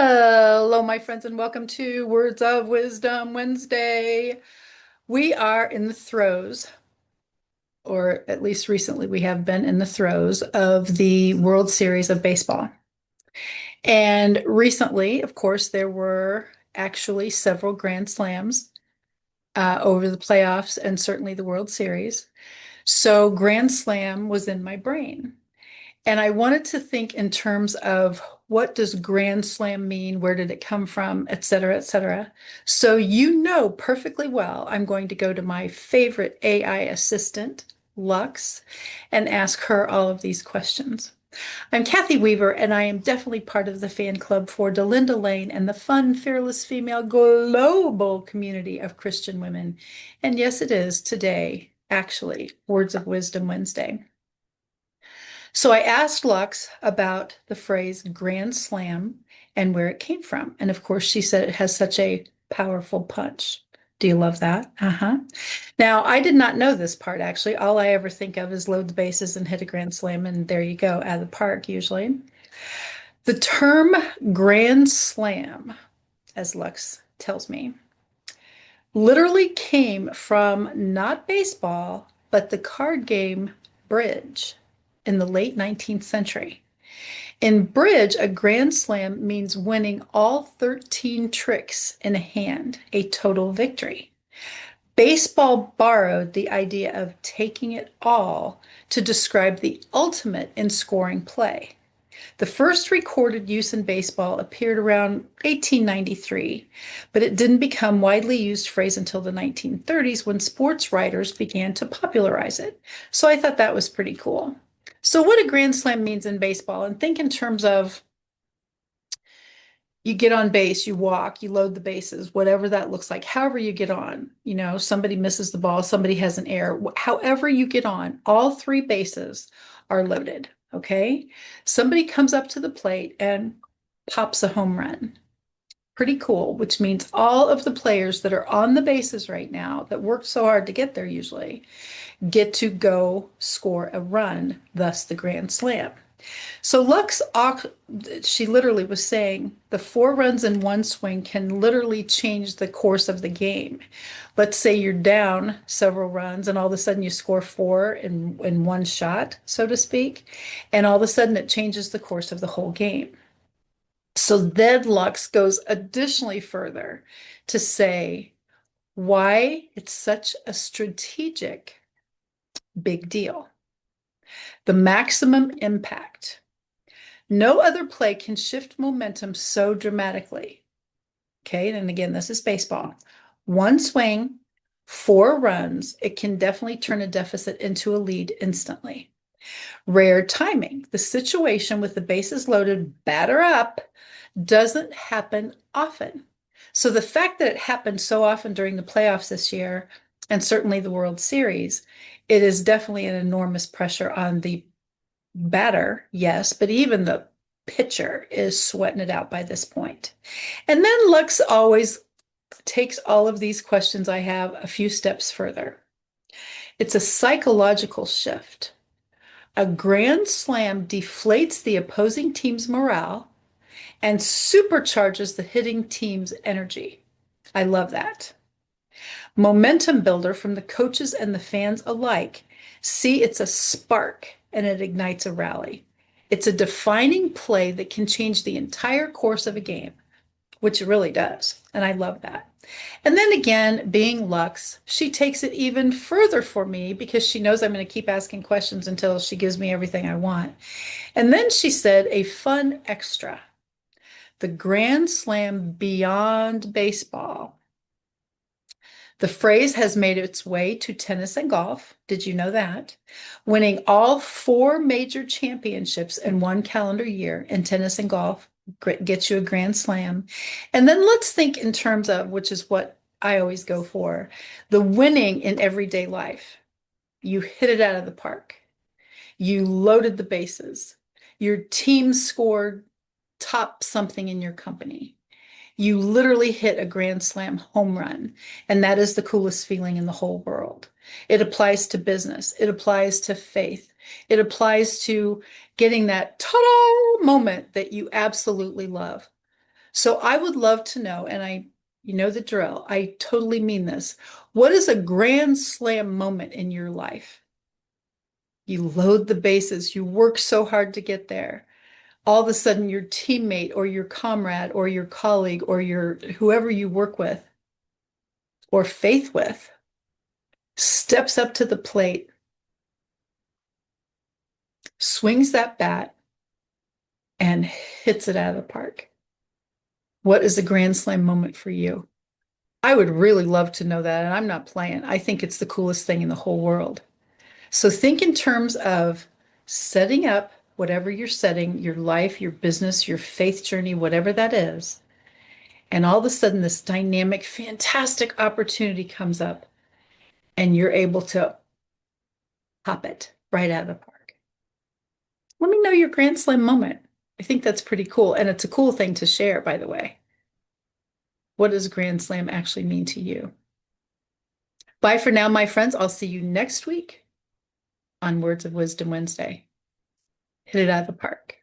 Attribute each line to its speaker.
Speaker 1: Hello, my friends, and welcome to Words of Wisdom Wednesday. We are in the throes, or at least recently we have been in the throes of the World Series of Baseball. And recently, of course, there were actually several Grand Slams over the playoffs and certainly the World Series. So Grand Slam was in my brain. And I wanted to think in terms of what does Grand Slam mean? Where did it come from? Et cetera, et cetera. So you know perfectly well, I'm going to go to my favorite AI assistant, Lux, and ask her all of these questions. I'm Cathy Weaver, and I am definitely part of the fan club for Delinda Lane and the fun, fearless female global community of Christian women. And yes, it is today, actually, Words of Wisdom Wednesday. So I asked Lux about the phrase Grand Slam and where it came from. And of course, she said it has such a powerful punch. Do you love that? Uh-huh. Now, I did not know this part actually. All I ever think of is load the bases and hit a grand slam, and there you go, out of the park usually. The term Grand Slam, as Lux tells me, literally came from not baseball, but the card game bridge in the late 19th century. In bridge, a grand slam means winning all 13 tricks in a hand, a total victory. Baseball borrowed the idea of taking it all to describe the ultimate in scoring play. The first recorded use in baseball appeared around 1893, but it didn't become widely used phrase until the 1930s when sports writers began to popularize it. So I thought that was pretty cool. So what a grand slam means in baseball, and think in terms of you get on base, you walk, you load the bases, whatever that looks like, however you get on, somebody misses the ball, somebody has an error, however you get on, all three bases are loaded. Okay. Somebody comes up to the plate and pops a home run. Pretty cool, which means all of the players that are on the bases right now that worked so hard to get there usually get to go score a run, thus the grand slam. So she literally was saying the four runs in one swing can literally change the course of the game. Let's say you're down several runs and all of a sudden you score four in one shot, so to speak, and all of a sudden it changes the course of the whole game. So then Lux goes additionally further to say why it's such a strategic big deal. The maximum impact. No other play can shift momentum so dramatically. Okay, and again, this is baseball. One swing, four runs, it can definitely turn a deficit into a lead instantly. Rare timing. The situation with the bases loaded, batter up, doesn't happen often. So the fact that it happened so often during the playoffs this year, and certainly the World Series, it is definitely an enormous pressure on the batter, yes, but even the pitcher is sweating it out by this point. And then Lux always takes all of these questions I have a few steps further. It's a psychological shift. A grand slam deflates the opposing team's morale and supercharges the hitting team's energy. I love that. Momentum builder from the coaches and the fans alike. See, it's a spark and it ignites a rally. It's a defining play that can change the entire course of a game, which it really does. And I love that. And then again, being Lux, she takes it even further for me because she knows I'm going to keep asking questions until she gives me everything I want. And then she said a fun extra. The Grand Slam beyond baseball. The phrase has made its way to tennis and golf. Did you know that? Winning all four major championships in one calendar year in tennis and golf gets you a grand slam. And then let's think in terms of, which is what I always go for, the winning in everyday life. You hit it out of the park. You loaded the bases. Your team scored top something in your company. You literally hit a grand slam home run, and that is the coolest feeling in the whole world. It applies to business. It applies to faith. It applies to getting that ta-da moment that you absolutely love. So I would love to know, and you know the drill, I totally mean this. What is a grand slam moment in your life? You load the bases, you work so hard to get there. All of a sudden, your teammate or your comrade or your colleague or your whoever you work with or faith with steps up to the plate, swings that bat, and hits it out of the park. What is a grand slam moment for you? I would really love to know that, and I'm not playing. I think it's the coolest thing in the whole world. So think in terms of setting up whatever you're setting, your life, your business, your faith journey, whatever that is. And all of a sudden, this dynamic, fantastic opportunity comes up, and you're able to pop it right out of the park. Let me know your Grand Slam moment. I think that's pretty cool. And it's a cool thing to share, by the way. What does Grand Slam actually mean to you? Bye for now, my friends. I'll see you next week on Words of Wisdom Wednesday. Hit it out of the park.